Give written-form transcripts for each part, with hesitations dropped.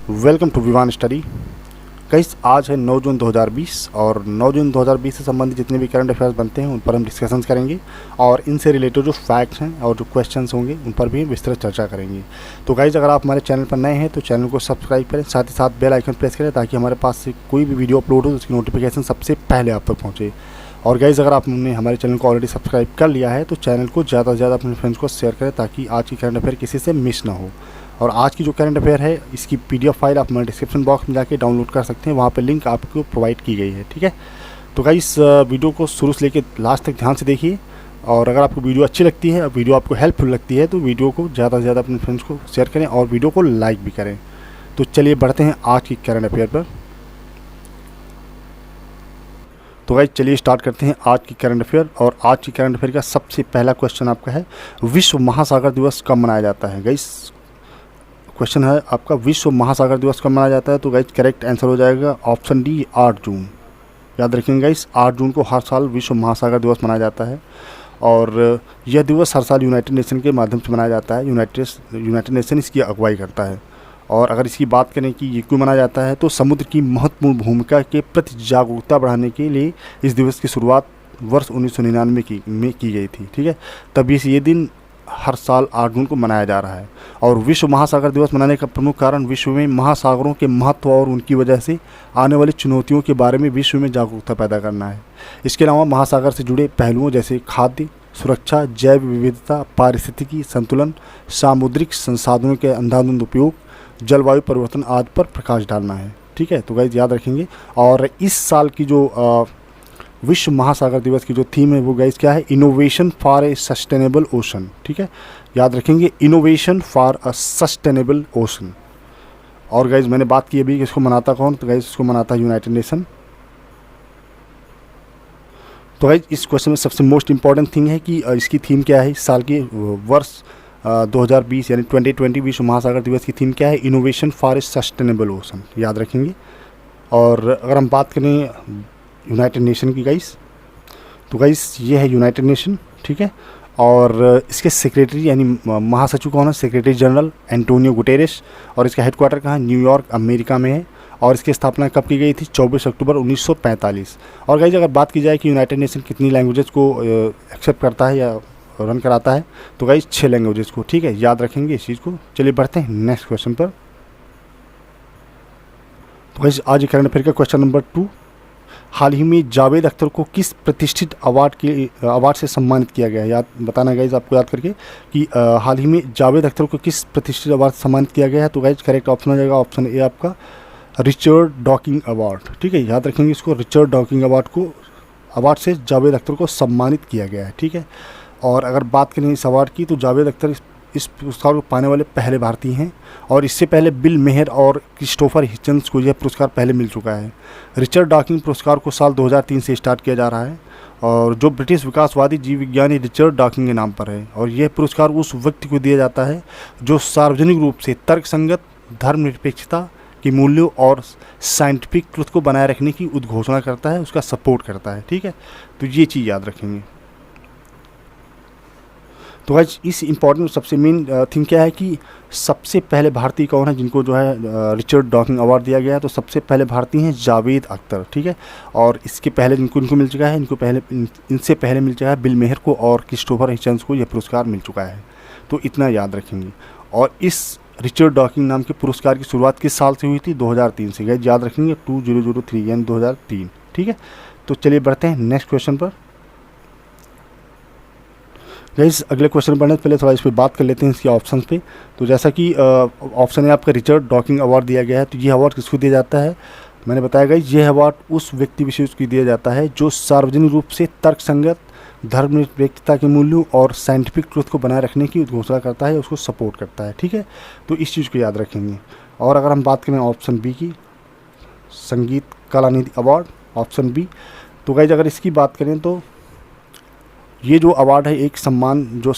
Welcome to Vivaan study. Guys, आज है 9 जून 2020 और 9 जून 2020 से संबंधित जितने भी करंट अफेयर्स बनते हैं उन पर हम डिस्कशंस करेंगे और इनसे रिलेटेड जो फैक्ट्स हैं और जो क्वेश्चंस होंगे उन पर भी विस्तृत चर्चा करेंगे। तो गाइस, अगर आप हमारे चैनल पर नए हैं तो चैनल को सब्सक्राइब करें, साथ ही साथ बेल आइकन प्रेस करें ताकि हमारे पास से कोई भी वीडियो अपलोड हो तो उसकी नोटिफिकेशन सबसे पहले आप तक पहुँचे। और गाइस, अगर आपने हमारे चैनल को ऑलरेडी सब्सक्राइब कर लिया है तो चैनल को ज़्यादा से ज़्यादा अपने फ्रेंड्स को शेयर करें ताकि आज की करंट अफेयर किसी से मिस ना हो। और आज की जो करंट अफेयर है इसकी PDF फाइल आप हमारे डिस्क्रिप्शन बॉक्स में जाके डाउनलोड कर सकते हैं, वहाँ पर लिंक आपको प्रोवाइड की गई है। ठीक है, तो गाइस वीडियो को शुरू से लेकर लास्ट तक ध्यान से देखिए और अगर आपको वीडियो अच्छी लगती है, वीडियो आपको हेल्पफुल लगती है तो वीडियो को ज़्यादा से ज़्यादा अपने फ्रेंड्स को शेयर करें और वीडियो को लाइक भी करें। तो चलिए बढ़ते हैं आज की करंट अफेयर पर। तो गाइस चलिए स्टार्ट करते हैं आज की करंट अफेयर। और आज की करंट अफेयर का सबसे पहला क्वेश्चन आपका है, विश्व महासागर दिवस कब मनाया जाता है। गाइस क्वेश्चन है आपका, विश्व महासागर दिवस कब मनाया जाता है। तो गाइस करेक्ट आंसर हो जाएगा ऑप्शन डी, 8 जून। याद रखेंगे गाइस, 8 जून को हर साल विश्व महासागर दिवस मनाया जाता है और यह दिवस हर साल यूनाइटेड नेशन के माध्यम से मनाया जाता है। यूनाइटेड नेशन इसकी अगुवाई करता है। और अगर इसकी बात करें कि ये क्यों मनाया जाता है तो समुद्र की महत्वपूर्ण भूमिका के प्रति जागरूकता बढ़ाने के लिए इस दिवस की शुरुआत वर्ष 1999 में की गई थी। ठीक है, तभी से ये दिन हर साल 8 जून को मनाया जा रहा है। और विश्व महासागर दिवस मनाने का प्रमुख कारण विश्व में महासागरों के महत्व और उनकी वजह से आने वाली चुनौतियों के बारे में विश्व में जागरूकता पैदा करना है। इसके अलावा महासागर से जुड़े पहलुओं जैसे खाद्य सुरक्षा, जैव विविधता, पारिस्थितिकी संतुलन, सामुद्रिक संसाधनों के अंधाधुंध उपयोग, जलवायु परिवर्तन आदि पर प्रकाश डालना है। ठीक है, तो गाइस याद रखेंगे। और इस साल की जो विश्व महासागर दिवस की जो थीम है वो गाइस क्या है, innovation for a sustainable ocean. ठीक है, याद रखेंगे, innovation for a sustainable ocean. और गाइस मैंने बात की अभी कि इसको मनाता कौन, तो गाइस इसको मनाता है यूनाइटेड नेशन। तो गाइस इस क्वेश्चन में सबसे मोस्ट इंपॉर्टेंट थिंग है कि इसकी थीम क्या है। इस साल की वर्ष 2020 यानी 2020 विश्व महासागर दिवस की थीम क्या है, innovation for a sustainable ocean. याद रखेंगे। और अगर हम बात करें यूनाइटेड नेशन की गाइस, तो गाइस ये है यूनाइटेड नेशन। ठीक है, और इसके सेक्रेटरी यानी महासचिव कौन है, सेक्रेटरी जनरल एंटोनियो गुटेरेस। और इसका हेडक्वार्टर कहाँ है, न्यूयॉर्क अमेरिका में है। और इसकी स्थापना कब की गई थी, 24 अक्टूबर 1945। और गाइस अगर बात की जाए कि यूनाइटेड नेशन कितनी लैंग्वेजेस को एक्सेप्ट करता है या रन कराता है, तो गाइस 6 लैंग्वेजेस को। ठीक है, याद रखेंगे इस चीज़ को। चलिए बढ़ते हैं नेक्स्ट क्वेश्चन पर। तो गाइस आज करंट अफेयर का क्वेश्चन नंबर 2, हाल ही में जावेद अख्तर को किस प्रतिष्ठित अवार्ड से सम्मानित किया गया है। याद बताना गाइज आपको याद करके कि हाल ही में जावेद अख्तर को किस प्रतिष्ठित अवार्ड से सम्मानित किया गया है। तो गाइज करेक्ट ऑप्शन हो जाएगा ऑप्शन ए आपका, रिचर्ड डॉकिंग अवार्ड। ठीक है, याद रखेंगे इसको, रिचर्ड डॉकिंग अवार्ड से जावेद अख्तर को सम्मानित किया गया है। ठीक है, और अगर बात करें इस अवार्ड की तो जावेद अख्तर इस पुरस्कार को पाने वाले पहले भारतीय हैं। और इससे पहले बिल मेहर और क्रिस्टोफर हिचन्स को यह पुरस्कार पहले मिल चुका है। रिचर्ड डॉकिंग पुरस्कार को साल 2003 से स्टार्ट किया जा रहा है और जो ब्रिटिश विकासवादी जीव विज्ञानी रिचर्ड डॉकिंग के नाम पर है। और यह पुरस्कार उस व्यक्ति को दिया जाता है जो सार्वजनिक रूप से तर्कसंगत, धर्मनिरपेक्षता के मूल्यों और साइंटिफिक ट्रुथ को बनाए रखने की उद्घोषणा करता है, उसका सपोर्ट करता है। ठीक है, तो ये चीज़ याद रखेंगे। तो गाइस इस इम्पॉर्टेंट सबसे मेन थिंग क्या है कि सबसे पहले भारतीय कौन है जिनको जो है रिचर्ड डॉकिंग अवार्ड दिया गया है। तो सबसे पहले भारतीय हैं जावेद अख्तर। ठीक है, और इसके पहले इनको मिल चुका है, इनसे पहले मिल चुका है बिल मेहर को और क्रिस्टोफर हिचन्स को यह पुरस्कार मिल चुका है। तो इतना याद रखेंगे। और इस रिचर्ड डॉकिंग नाम के पुरस्कार की शुरुआत किस साल से हुई थी, 2003 से। गाइस याद रखेंगे 2003 यानी 2003। ठीक है, तो चलिए बढ़ते हैं नेक्स्ट क्वेश्चन पर। गाइस अगले क्वेश्चन पढ़ने से पहले थोड़ा इस पर बात कर लेते हैं इसके ऑप्शन पे। तो जैसा कि ऑप्शन है आपका, रिचर्ड डॉकिंग अवार्ड दिया गया है। तो ये अवार्ड किसको दिया जाता है, मैंने बताया गाइस ये अवार्ड उस व्यक्ति विशेष को दिया जाता है जो सार्वजनिक रूप से तर्कसंगत, धर्मनिरपेक्षता के मूल्यों और साइंटिफिक ट्रुथ को बनाए रखने की उद्घोषणा करता है, उसको सपोर्ट करता है। ठीक है, तो इस चीज़ को याद रखेंगे। और अगर हम बात करें ऑप्शन बी की, संगीत कलानिधि अवार्ड, ऑप्शन बी। तो गाइस अगर इसकी बात करें तो ये जो अवार्ड है एक सम्मान जो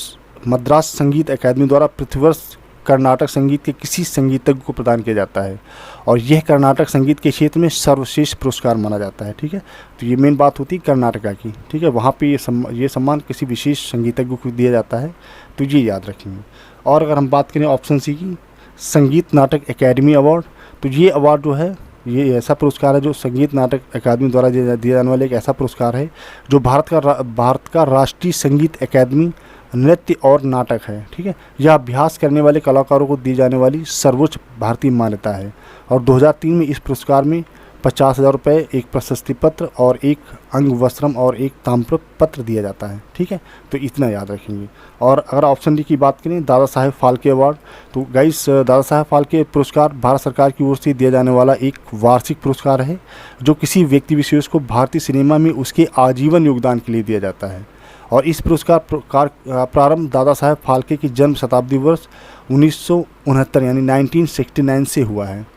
मद्रास संगीत अकादमी द्वारा प्रतिवर्ष कर्नाटक संगीत के किसी संगीतज्ञ को प्रदान किया जाता है। और यह कर्नाटक संगीत के क्षेत्र में सर्वश्रेष्ठ पुरस्कार माना जाता है। ठीक है, तो ये मेन बात होती है कर्नाटका की। ठीक है, वहाँ पे ये सम्मान किसी विशेष संगीतज्ञ को दिया जाता है, तो ये याद रखेंगे। और अगर हम बात करें ऑप्शन सी की, संगीत नाटक एकेडमी अवार्ड, तो ये अवार्ड जो है ये ऐसा पुरस्कार है जो संगीत नाटक अकादमी द्वारा दिया जाने वाला एक ऐसा पुरस्कार है जो भारत का राष्ट्रीय संगीत अकादमी नृत्य और नाटक है। ठीक है, यह अभ्यास करने वाले कलाकारों को दी जाने वाली सर्वोच्च भारतीय मान्यता है। और 2003 में इस पुरस्कार में 50,000 रुपये, एक प्रशस्ति पत्र और एक अंग वस्त्रम और एक ताम्रपत्र दिया जाता है। ठीक है, तो इतना याद रखेंगे। और अगर ऑप्शन डी की बात करें, दादा साहेब फाल्के अवार्ड, तो गाइस दादा साहेब फाल्के पुरस्कार भारत सरकार की ओर से दिया जाने वाला एक वार्षिक पुरस्कार है जो किसी व्यक्ति विशेष को भारतीय सिनेमा में उसके आजीवन योगदान के लिए दिया जाता है। और इस पुरस्कार प्रारंभ दादा साहेब फाल्के की जन्म शताब्दी वर्ष 1969 यानी 1969 से हुआ है।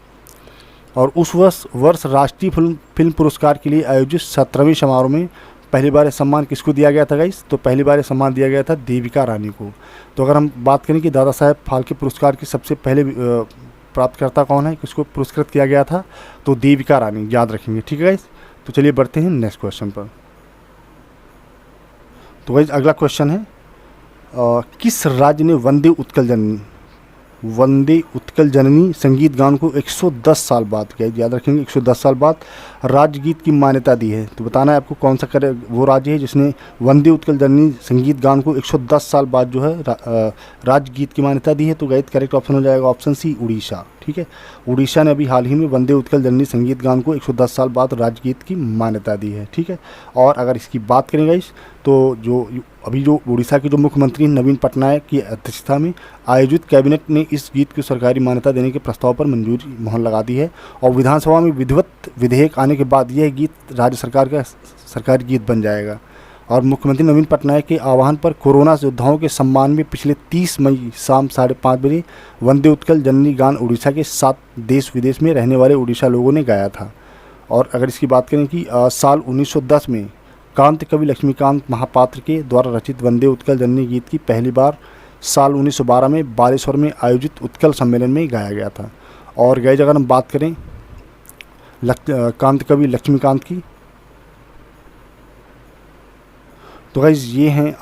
और उस वर्ष राष्ट्रीय फिल्म पुरस्कार के लिए आयोजित 17वें समारोह में पहली बार सम्मान किसको दिया गया था गाइस? तो पहली बार सम्मान दिया गया था देविका रानी को। तो अगर हम बात करें कि दादा साहेब फाल्के पुरस्कार के सबसे पहले प्राप्तकर्ता कौन है, किसको पुरस्कृत किया गया था? तो देविका रानी, याद रखेंगे। ठीक है गाइस, तो चलिए बढ़ते हैं नेक्स्ट क्वेश्चन पर। तो गाइस अगला क्वेश्चन है, किस राज्य ने वंदे उत्कल जननी संगीत गान को 110 साल बाद, याद रखेंगे 110 साल बाद राजगीत की मान्यता दी है? तो बताना है आपको कौन सा वो राज्य है जिसने वंदे उत्कल जननी संगीत गान को 110 साल बाद जो है राजगीत की मान्यता दी है। तो गाइस करेक्ट ऑप्शन हो जाएगा ऑप्शन सी, उड़ीसा। ठीक है, उड़ीसा ने अभी हाल ही में वंदे उत्कल जननी संगीत गान को 110 साल बाद राजगीत की मान्यता दी है। ठीक है, और अगर इसकी बात करें गाइस तो जो उड़ीसा के जो मुख्यमंत्री नवीन पटनायक की अध्यक्षता में आयोजित कैबिनेट ने इस गीत को सरकारी मान्यता देने के प्रस्ताव पर मंजूरी मोहर लगा दी है। और विधानसभा में विधिवत विधेयक आने के बाद यह गीत राज्य सरकार का सरकारी गीत बन जाएगा। और मुख्यमंत्री नवीन पटनायक के आह्वान पर कोरोना योद्धाओं के सम्मान में पिछले 30 मई शाम 5:30 बजे वंदे उत्कल जननी गान उड़ीसा के 7 देश विदेश में रहने वाले उड़ीसा लोगों ने गाया था। और अगर इसकी बात करें कि साल 1910 में कांत कवि लक्ष्मीकांत महापात्र के द्वारा रचित वंदे उत्कल जननी गीत की पहली बार साल 1912 में बालेश्वर में आयोजित उत्कल सम्मेलन में गाया गया था। और गाइस अगर हम बात करें कांत कवि लक्ष्मीकांत की, तो गाइस ये हैं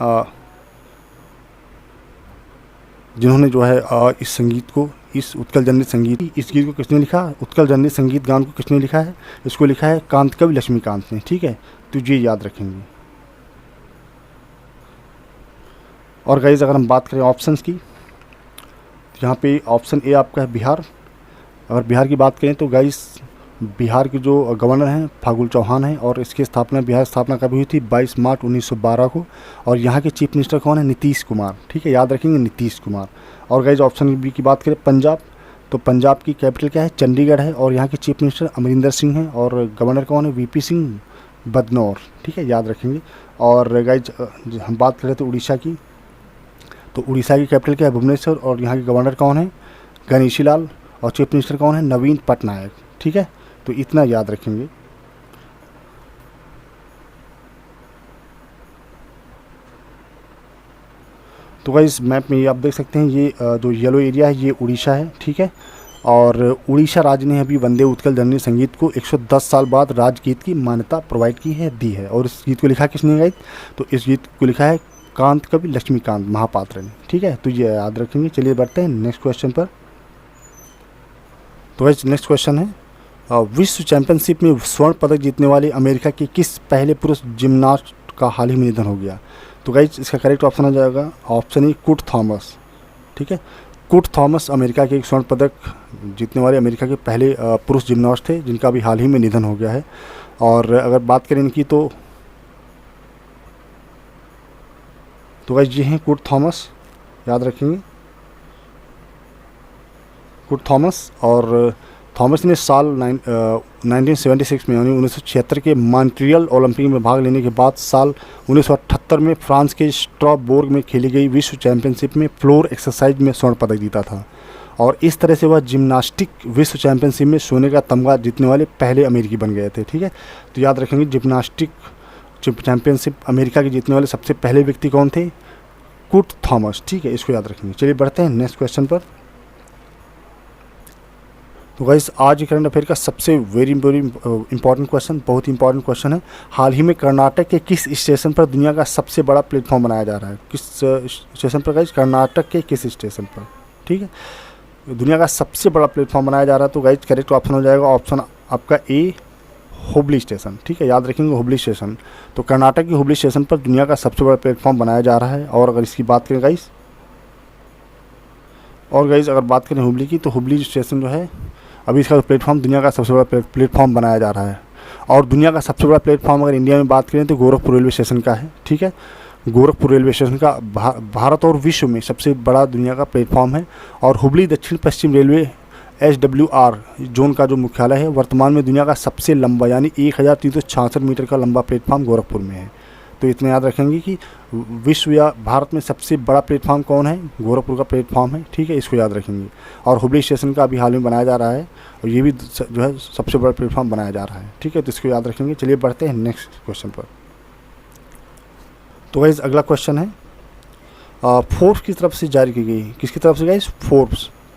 जिन्होंने जो है इस संगीत को, इस उत्कल जननी संगीत, इस गीत को किसने लिखा? उत्कल जननी संगीत गान को किसने लिखा है? इसको लिखा है कांत कवि लक्ष्मीकांत ने। ठीक है, तो ये याद रखेंगे। और गाइस अगर हम बात करें ऑप्शंस की, तो यहाँ पे ऑप्शन ए आपका है बिहार। अगर बिहार की बात करें तो गाइस बिहार के जो गवर्नर हैं फागुल चौहान हैं और इसकी स्थापना, बिहार स्थापना कभी हुई थी 22 मार्च 1912 को। और यहाँ के चीफ मिनिस्टर कौन है? नीतीश कुमार। ठीक है, याद रखेंगे नीतीश कुमार। और गाइस ऑप्शन बी की बात करें पंजाब, तो पंजाब की कैपिटल क्या है? चंडीगढ़ है। और यहाँ के चीफ मिनिस्टर अमरिंदर सिंह हैं और गवर्नर कौन है? वीपी सिंह बदनौर। ठीक है, याद रखेंगे। और गाइस हम बात करें तो उड़ीसा की, तो उड़ीसा की कैपिटल क्या है? भुवनेश्वर। और यहाँ के गवर्नर कौन है? गणेशी लाल। और चीफ मिनिस्टर कौन है? नवीन पटनायक। ठीक है, तो इतना याद रखेंगे। तो गाइस मैप में ये आप देख सकते हैं, ये जो येलो एरिया है ये उड़ीसा है। ठीक है, और उड़ीसा राज्य ने अभी वंदे उत्कल जननी संगीत को 110 साल बाद राजगीत की मान्यता प्रोवाइड की है, दी है। और इस गीत को लिखा किसने गाइस? तो इस गीत को लिखा है कांत कवि लक्ष्मीकांत महापात्र ने। ठीक है, तो ये याद रखेंगे। चलिए बढ़ते हैं नेक्स्ट क्वेश्चन पर। तो गाइस नेक्स्ट क्वेश्चन है, विश्व चैंपियनशिप में स्वर्ण पदक जीतने वाले अमेरिका के किस पहले पुरुष जिम्नास्ट का हाल ही में निधन हो गया? तो गाइस इसका करेक्ट ऑप्शन आ जाएगा ऑप्शन ई, कुट थॉमस। ठीक है, कुट थॉमस अमेरिका के एक स्वर्ण पदक जीतने वाले अमेरिका के पहले पुरुष जिम्नास्ट थे जिनका अभी हाल ही में निधन हो गया है। और अगर बात करें इनकी तो गाइस ये हैं कुट थॉमस, याद रखेंगे कुट थॉमस। और थॉमस ने साल 1976 में यानी 1976 के मॉन्ट्रियल ओलंपिक में भाग लेने के बाद साल 1978 में फ्रांस के स्ट्रासबर्ग में खेली गई विश्व चैंपियनशिप में फ्लोर एक्सरसाइज में स्वर्ण पदक जीता था। और इस तरह से वह जिम्नास्टिक विश्व चैंपियनशिप में सोने का तमगा जीतने वाले पहले अमेरिकी बन गए थे। ठीक है, तो याद रखेंगे जिम्नास्टिक चैंपियनशिप अमेरिका के जीतने वाले सबसे पहले व्यक्ति कौन थे? कुट थॉमस। ठीक है, इसको याद रखेंगे। चलिए बढ़ते हैं नेक्स्ट क्वेश्चन पर। तो गाइस आज करंट अफेयर का सबसे वेरी इंपॉर्टेंट क्वेश्चन, बहुत ही इंपॉर्टेंट क्वेश्चन है। हाल ही में कर्नाटक के किस स्टेशन पर दुनिया का सबसे बड़ा प्लेटफॉर्म बनाया जा रहा है? किस स्टेशन पर गाइस? कर्नाटक के किस स्टेशन पर? ठीक है, दुनिया का सबसे बड़ा प्लेटफॉर्म बनाया जा रहा है? तो गाइज करेक्ट ऑप्शन हो जाएगा ऑप्शन आपका ए, हुबली स्टेशन। ठीक है, याद रखेंगे हुबली स्टेशन। तो कर्नाटक की हुबली स्टेशन पर दुनिया का सबसे बड़ा प्लेटफॉर्म बनाया जा रहा है। और अगर इसकी बात करें गाइज, अगर बात करें हुबली की, तो हुबली स्टेशन जो है अभी इसका प्लेटफॉर्म दुनिया का सबसे बड़ा प्लेटफॉर्म बनाया जा रहा है। और दुनिया का सबसे बड़ा प्लेटफॉर्म अगर इंडिया में बात करें तो गोरखपुर रेलवे स्टेशन का है। ठीक है, गोरखपुर रेलवे स्टेशन का भारत और विश्व में सबसे बड़ा दुनिया का प्लेटफॉर्म है। और हुबली दक्षिण पश्चिम रेलवे SWR जोन का जो मुख्यालय है, वर्तमान में दुनिया का सबसे लंबा यानी 1366 मीटर का लंबा प्लेटफॉर्म गोरखपुर में है। तो इतना याद रखेंगे कि विश्व या भारत में सबसे बड़ा प्लेटफॉर्म कौन है? गोरखपुर का प्लेटफॉर्म है। ठीक है, इसको याद रखेंगे। और हुबली स्टेशन का अभी हाल में बनाया जा रहा है और ये भी जो है सबसे बड़ा प्लेटफॉर्म बनाया जा रहा है। ठीक है, तो इसको याद रखेंगे। चलिए बढ़ते हैं नेक्स्ट क्वेश्चन पर। तो गाइस अगला क्वेश्चन है, फोर्ब्स की तरफ से जारी की गई, किसकी तरफ से गाइस?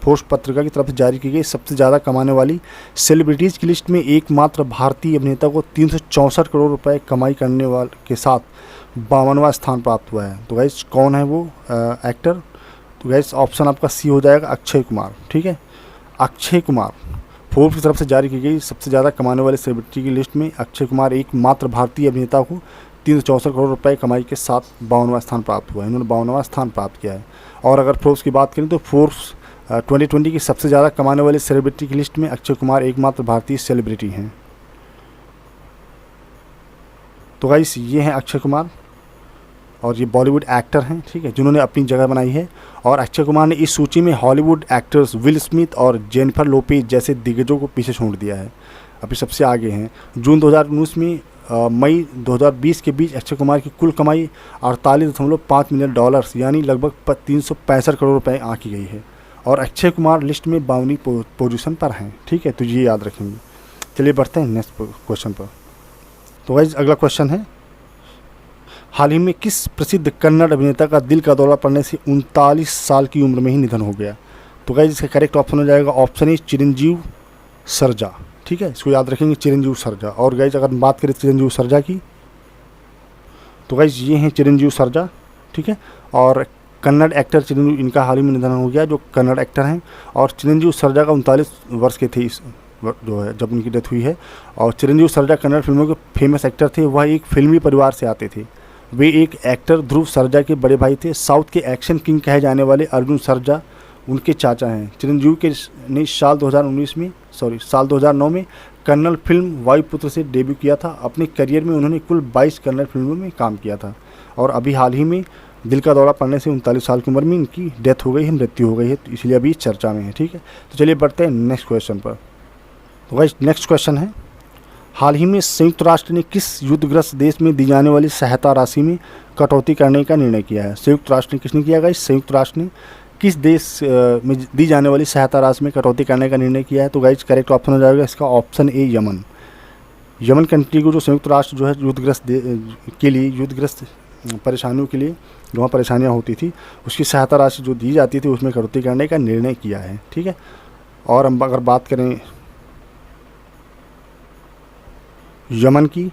फोर्ब्स पत्रिका की तरफ से जारी की गई सबसे ज़्यादा कमाने वाली सेलिब्रिटीज़ की लिस्ट में एकमात्र भारतीय अभिनेता को 364 करोड़ रुपए कमाई करने वाले के साथ 52वां स्थान प्राप्त हुआ है। तो गाइस कौन है वो एक्टर? तो गाइस ऑप्शन आपका सी हो जाएगा, अक्षय कुमार। ठीक है, अक्षय कुमार। फोर्ब्स की तरफ से जारी की गई सबसे ज़्यादा कमाने वाले सेलिब्रिटी की लिस्ट में अक्षय कुमार एकमात्र भारतीय अभिनेता को 364 करोड़ रुपए कमाई के साथ 52वां स्थान प्राप्त हुआ है। इन्होंने 52वां स्थान प्राप्त किया है। और अगर फोर्ब्स की बात करें तो फोर्ब्स 2020 की सबसे ज़्यादा कमाने वाले सेलिब्रिटी की लिस्ट में अक्षय कुमार एकमात्र भारतीय सेलिब्रिटी हैं। तो गाइस ये हैं अक्षय कुमार और ये बॉलीवुड एक्टर हैं। ठीक है, जिन्होंने अपनी जगह बनाई है। और अक्षय कुमार ने इस सूची में हॉलीवुड एक्टर्स विल स्मिथ और जेनिफर लोपेज जैसे दिग्गजों को पीछे छोड़ दिया है। अभी सबसे आगे हैं। जून 2019 में मई 2020 के बीच अक्षय कुमार की कुल कमाई 48.5 मिलियन डॉलर्स यानी लगभग 365 करोड़ रुपए आंकी गई है। और अक्षय कुमार लिस्ट में 52वीं पोजीशन पर हैं। ठीक है, तो ये याद रखेंगे। चलिए बढ़ते हैं नेक्स्ट क्वेश्चन पर। तो गाइस अगला क्वेश्चन है, हाल ही में किस प्रसिद्ध कन्नड़ अभिनेता का दिल का दौरा पड़ने से 39 साल की उम्र में ही निधन हो गया? तो गाइस इसका करेक्ट ऑप्शन हो जाएगा ऑप्शन ए, चिरंजीव सरजा। ठीक है, इसको याद रखेंगे, चिरंजीव सरजा। और गाइस अगर बात करें चिरंजीव सरजा की, तो गाइस ये हैं चिरंजीव सरजा। ठीक है, और कन्नड़ एक्टर चिरंजीव, इनका हाल ही में निधन हो गया, जो कन्नड़ एक्टर हैं। और चिरंजीव सरजा का 39 वर्ष के थे इस जो है जब उनकी डेथ हुई है। और चिरंजीव सरजा कन्नड़ फिल्मों के फेमस एक्टर थे। वह एक फिल्मी परिवार से आते थे। वे एक एक्टर ध्रुव सरजा के बड़े भाई थे। साउथ के एक्शन किंग कहे जाने वाले अर्जुन सरजा उनके चाचा हैं। चिरंजीव के ने साल 2009 में कन्नड़ फिल्म वायुपुत्र से डेब्यू किया था। अपने करियर में उन्होंने कुल 22 कन्नड़ फिल्मों में काम किया था। और अभी हाल ही में दिल का दौरा पड़ने से 39 साल की उम्र में इनकी डेथ हो गई है, मृत्यु हो गई है, तो इसलिए अभी चर्चा में है। ठीक है, तो चलिए बढ़ते हैं नेक्स्ट क्वेश्चन पर। तो गाइस नेक्स्ट क्वेश्चन है, हाल ही में संयुक्त राष्ट्र ने किस युद्धग्रस्त देश में दी जाने वाली सहायता राशि में कटौती करने का निर्णय किया है? संयुक्त राष्ट्र ने किसने किया? गाइस संयुक्त राष्ट्र ने किस देश में दी जाने वाली सहायता राशि में कटौती करने का निर्णय किया है? तो गाइस करेक्ट ऑप्शन हो जाएगा इसका option A, Yemen. Yemen country को जो संयुक्त राष्ट्र जो है युद्धग्रस्त परेशानियों के लिए जो वहाँ परेशानियाँ होती थी उसकी सहायता राशि जो दी जाती थी उसमें कटौती करने का निर्णय किया है। ठीक है, और हम अगर बात करें यमन की,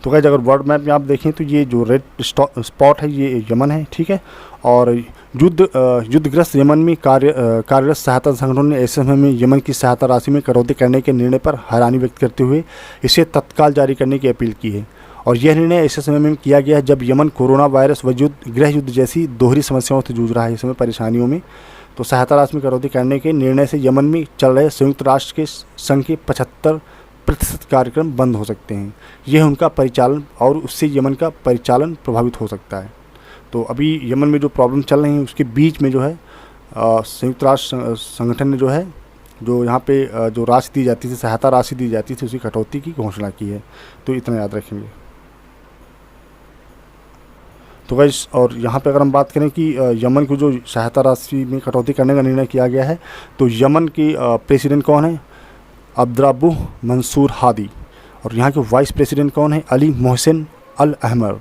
तो गाइस अगर वर्ल्ड मैप में आप देखें तो ये जो रेड स्पॉट है ये यमन है। ठीक है, और युद्धग्रस्त यमन में कार्यरत सहायता संगठनों ने ऐसे समय में यमन की सहायता राशि में कटौती करने के निर्णय पर हैरानी व्यक्त करते हुए इसे तत्काल जारी करने की अपील की है। और यह निर्णय ऐसे समय में किया गया है जब यमन कोरोना वायरस व गृह युद्ध जैसी दोहरी समस्याओं से जूझ रहा है। इस समय परेशानियों में तो सहायता राशि में कटौती करने के निर्णय से यमन में चल रहे संयुक्त राष्ट्र के संघ के 75% कार्यक्रम बंद हो सकते हैं। यह उनका परिचालन और उससे यमन का परिचालन प्रभावित हो सकता है। तो अभी यमन में जो प्रॉब्लम चल रही है उसके बीच में जो है संयुक्त राष्ट्र संगठन ने जो है जो यहाँ पे जो राशि दी जाती थी, सहायता राशि दी जाती थी, उसकी कटौती की घोषणा की है। तो इतना याद रखेंगे। तो गाइस और यहाँ पे अगर हम बात करें कि यमन को जो सहायता राशि में कटौती करने का निर्णय किया गया है, तो यमन के प्रेसिडेंट कौन है? अब्दुर्रब्बुह मंसूर हादी। और यहाँ के वाइस प्रेसिडेंट कौन है? अली मोहसिन अल अहमर।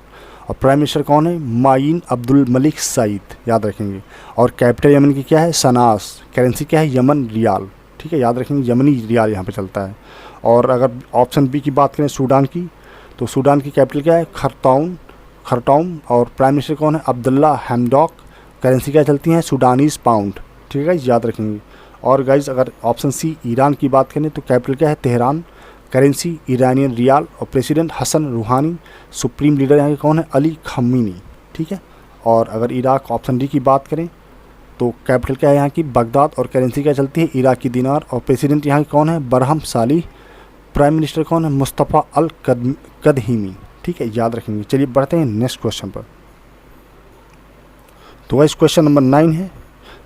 और प्राइम मिनिस्टर कौन है? माइन अब्दुल मलिक सईद। याद रखेंगे। और कैपिटल यमन की क्या है? सनास। करेंसी क्या है? यमन रियाल। ठीक है, याद रखेंगे, यमनी रियाल यहाँ पे चलता है। और अगर ऑप्शन बी की बात करें सूडान की, तो सूडान की कैपिटल क्या है? खरटौम। और प्राइम मिनिस्टर कौन है? अब्दुल्ला हमडॉक। करेंसी क्या चलती है? सूडानीज़ पाउंड। ठीक है गाइज, याद रखेंगे। और गाइज अगर ऑप्शन सी ईरान की बात करें तो कैपिटल क्या है, तेहरान, करेंसी ईरानियन रियाल, और प्रेसिडेंट हसन रूहानी, सुप्रीम लीडर यहाँ के कौन है, अली खमीनी, ठीक है। और अगर इराक ऑप्शन डी की बात करें तो कैपिटल क्या है यहाँ की, बगदाद, और करेंसी क्या चलती है, इराकी दिनार, और प्रेसिडेंट यहाँ के कौन है, बरहम सालिह, प्राइम मिनिस्टर कौन है, मुस्तफ़ा अल कदहीमी, ठीक है, याद रखेंगे। चलिए बढ़ते हैं नेक्स्ट क्वेश्चन पर। तो गाइस क्वेश्चन नंबर 9 है,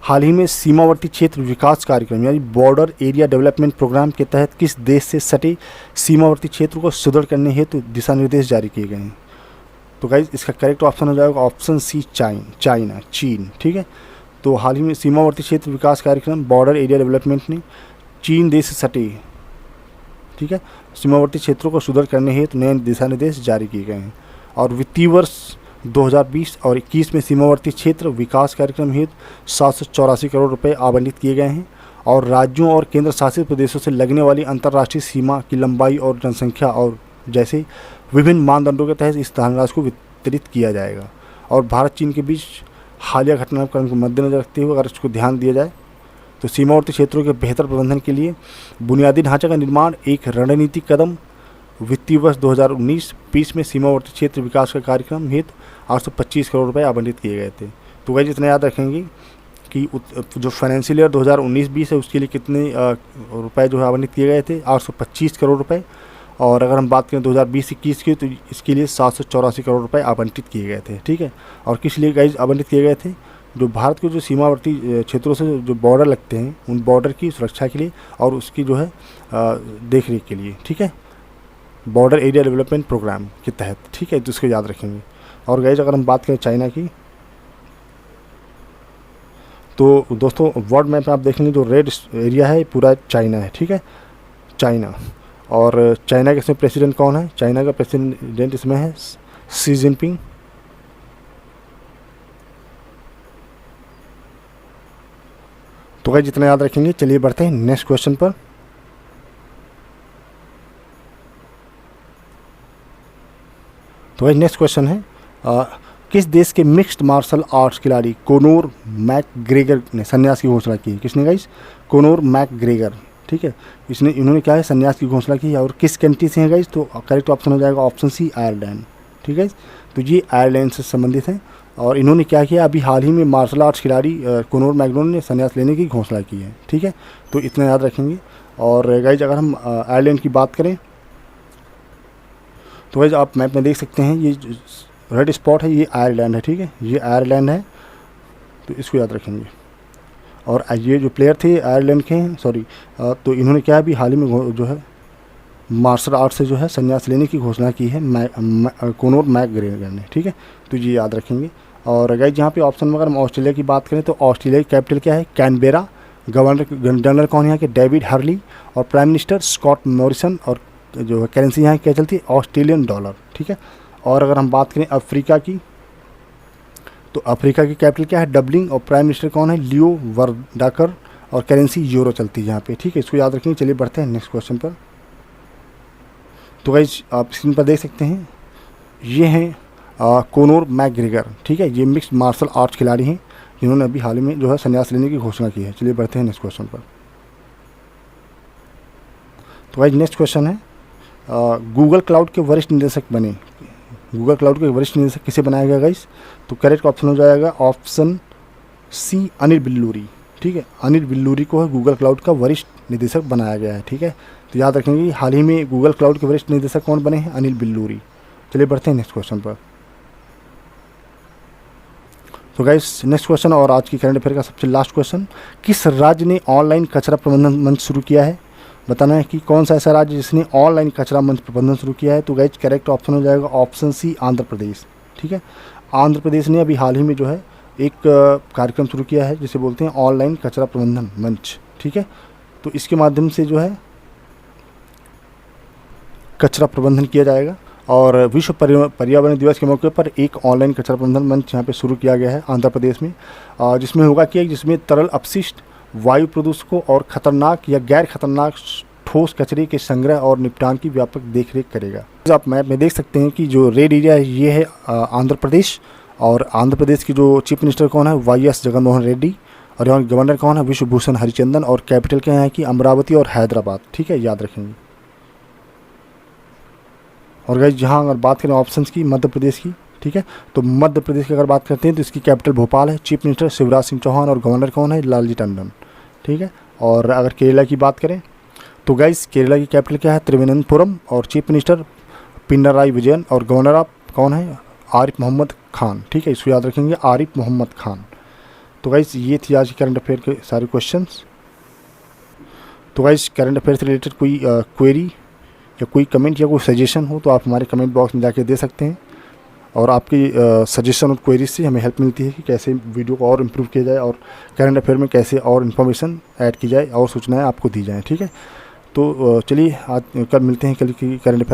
हाल ही में सीमावर्ती क्षेत्र विकास कार्यक्रम यानी बॉर्डर एरिया डेवलपमेंट प्रोग्राम के तहत किस देश से सटे सीमावर्ती क्षेत्र को सुदृढ़ करने हेतु दिशा निर्देश जारी किए गए हैं। तो गाइज इसका करेक्ट ऑप्शन हो जाएगा ऑप्शन सी, चीन, ठीक है। तो हाल ही में सीमावर्ती क्षेत्र विकास कार्यक्रम बॉर्डर एरिया डेवलपमेंट ने चीन देश से सटे, ठीक है, सीमावर्ती क्षेत्रों को सुदृढ़ करने हेतु नए दिशा निर्देश जारी किए गए हैं। और वित्तीय वर्ष 2020 और 21 में सीमावर्ती क्षेत्र विकास कार्यक्रम हेतु 784 करोड़ रुपए आवंटित किए गए हैं। और राज्यों और केंद्र शासित प्रदेशों से लगने वाली अंतर्राष्ट्रीय सीमा की लंबाई और जनसंख्या और जैसे विभिन्न मानदंडों के तहत इस धनराशि को वितरित किया जाएगा। और भारत चीन के बीच हालिया घटनाक्रम को मद्देनजर रखते हुए अगर इसको ध्यान दिया जाए तो सीमावर्ती क्षेत्रों के बेहतर प्रबंधन के लिए बुनियादी ढांचे का निर्माण एक रणनीतिक कदम। वित्तीय वर्ष 2019-20 में सीमावर्ती क्षेत्र विकास का कार्यक्रम हेतु 825 करोड़ रुपए आवंटित किए गए थे। तो वही जितना याद रखेंगे कि जो फाइनेंशियल ईयर 2019-20 है उसके लिए कितने रुपए जो है आवंटित किए गए थे, 825 करोड़ रुपए। और अगर हम बात करें 2020-21 की तो इसके लिए 784 करोड़ रुपए आवंटित किए गए थे, ठीक है। और किस लिए गाइज आवंटित किए गए थे, जो भारत के जो सीमावर्ती क्षेत्रों से जो बॉर्डर लगते हैं उन बॉर्डर की सुरक्षा के लिए और उसकी जो है देख रेख के लिए, ठीक है, बॉर्डर एरिया डेवलपमेंट प्रोग्राम के तहत, ठीक है, जिसको याद रखेंगे। और गाइज अगर हम बात करें चाइना की तो दोस्तों वर्ल्ड मैप में आप देखेंगे जो रेड एरिया है पूरा चाइना है, ठीक है, चाइना। और चाइना के इसमें प्रेसिडेंट कौन है, चाइना का प्रेसिडेंट इसमें है शी जिनपिंग। तो गाइस जितना याद रखेंगे। चलिए बढ़ते हैं नेक्स्ट क्वेश्चन पर। तो गाइस नेक्स्ट क्वेश्चन है किस देश के मिक्स्ड मार्शल आर्ट्स खिलाड़ी कोनोर मैकग्रेगर ने संन्यास की घोषणा की। किसने गाइस, कोनोर मैकग्रेगर, ठीक है, इन्होंने क्या है संन्यास की घोषणा की है। और किस कंट्री से है गाइस, तो करेक्ट ऑप्शन हो जाएगा ऑप्शन सी आयरलैंड, ठीक है। तो ये आयरलैंड से संबंधित हैं और इन्होंने क्या किया, अभी हाल ही में मार्शल आर्ट्स खिलाड़ी कोनोर मैकग्रेगर ने संन्यास लेने की घोषणा की है, ठीक है। तो इतना याद रखेंगे। और गाइज अगर हम आयरलैंड की बात करें तो गाइज आप मैप में देख सकते हैं ये रेड स्पॉट है, ये आयरलैंड है, ठीक है, ये आयरलैंड है, तो इसको याद रखेंगे। और ये जो प्लेयर थे आयरलैंड के हैं, सॉरी, तो इन्होंने क्या अभी हाल ही में जो है मार्शल आर्ट से जो है संन्यास लेने की घोषणा की है कोनोर मैकग्रेगर ने, ठीक है, तो ये याद रखेंगे। और गाइज यहाँ पे ऑप्शन में अगर हम ऑस्ट्रेलिया की बात करें तो ऑस्ट्रेलिया की कैपिटल क्या है, कैनबेरा, गवर्नर जनरल कौन है यहाँ के, डेविड हर्ली, और प्राइम मिनिस्टर स्कॉट मॉरिसन, और जो है करेंसी यहाँ क्या चलती है, ऑस्ट्रेलियन डॉलर, ठीक है। और अगर हम बात करें अफ्रीका की तो अफ्रीका की कैपिटल क्या है, डबलिन, और प्राइम मिनिस्टर कौन है, लियो वर्डाकर, और करेंसी यूरो चलती है यहाँ पे, ठीक है, इसको याद रखेंगे। चलिए बढ़ते हैं नेक्स्ट क्वेश्चन पर। तो गाइज आप स्क्रीन पर देख सकते हैं ये हैं कोनोर मैकग्रेगर, ठीक है, ये मिक्स्ड मार्शल आर्ट्स खिलाड़ी हैं जिन्होंने अभी हाल ही में जो है संन्यास लेने की घोषणा की है। चलिए बढ़ते हैं नेक्स्ट क्वेश्चन पर। तो गाइज नेक्स्ट क्वेश्चन है गूगल क्लाउड के वरिष्ठ निदेशक बने, गूगल क्लाउड के वरिष्ठ निदेशक किसे बनाया गया गाइस, तो करेक्ट ऑप्शन हो जाएगा ऑप्शन सी अनिल बिल्लूरी, ठीक है, अनिल बिल्लूरी को है गूगल क्लाउड का वरिष्ठ निदेशक बनाया गया है, ठीक है। तो याद रखेंगे हाल ही में गूगल क्लाउड के वरिष्ठ निदेशक कौन बने हैं, अनिल बिल्लूरी। चलिए बढ़ते हैं नेक्स्ट क्वेश्चन पर। तो गाइस नेक्स्ट क्वेश्चन और आज की करंट अफेयर का सबसे लास्ट क्वेश्चन, किस राज्य ने ऑनलाइन कचरा प्रबंधन मंच शुरू किया है। बताना है कि कौन सा ऐसा राज्य जिसने ऑनलाइन कचरा मंच प्रबंधन शुरू किया है। तो गाइस करेक्ट ऑप्शन हो जाएगा ऑप्शन सी आंध्र प्रदेश, ठीक है। आंध्र प्रदेश ने अभी हाल ही में जो है एक कार्यक्रम शुरू किया है जिसे बोलते हैं ऑनलाइन कचरा प्रबंधन मंच, ठीक है। तो इसके माध्यम से जो है कचरा प्रबंधन किया जाएगा। और विश्व पर्यावरण दिवस के मौके पर एक ऑनलाइन कचरा प्रबंधन मंच यहाँ पे शुरू किया गया है आंध्र प्रदेश में, जिसमें होगा कि जिसमें तरल अपशिष्ट, वायु प्रदूषकों और खतरनाक या गैर खतरनाक ठोस कचरे के संग्रह और निपटान की व्यापक देखरेख करेगा। आप मैप में देख सकते हैं कि जो रेड एरिया है ये है आंध्र प्रदेश, और आंध्र प्रदेश की जो चीफ मिनिस्टर कौन है, YS जगनमोहन रेड्डी, और यहाँ गवर्नर कौन है, विश्वभूषण हरिचंदन। और कैपिटल क्या है कि अमरावती और हैदराबाद, ठीक है, याद रखेंगे। और गाइस जहाँ अगर बात करें ऑप्शंस की मध्य प्रदेश की, ठीक है, तो मध्य प्रदेश की अगर बात करते हैं तो इसकी कैपिटल भोपाल है, चीफ मिनिस्टर शिवराज सिंह चौहान और गवर्नर कौन है, लालजी टंडन, ठीक है। और अगर केरला की बात करें तो गाइस केरला की कैपिटल क्या है, त्रिवेंद्रपुरम और चीफ मिनिस्टर पिनराई विजयन और गवर्नर ऑफ कौन है, आरिफ मोहम्मद खान, ठीक है, इसको याद रखेंगे, आरिफ मोहम्मद खान। तो गाइस ये थी आज करंट अफेयर के सारे क्वेश्चंस। तो गाइस करंट अफेयर से रिलेटेड कोई क्वेरी या कोई कमेंट या कोई सजेशन हो तो आप हमारे कमेंट बॉक्स में जाके दे सकते हैं। और आपकी सजेशन और क्वेरीज से हमें हेल्प मिलती है कि कैसे वीडियो को और इम्प्रूव किया जाए और करंट अफेयर में कैसे और इन्फॉर्मेशन ऐड की जाए और सूचनाएं आपको दी जाएँ, ठीक है। तो चलिए आज कल मिलते हैं कल की करंट अफेयर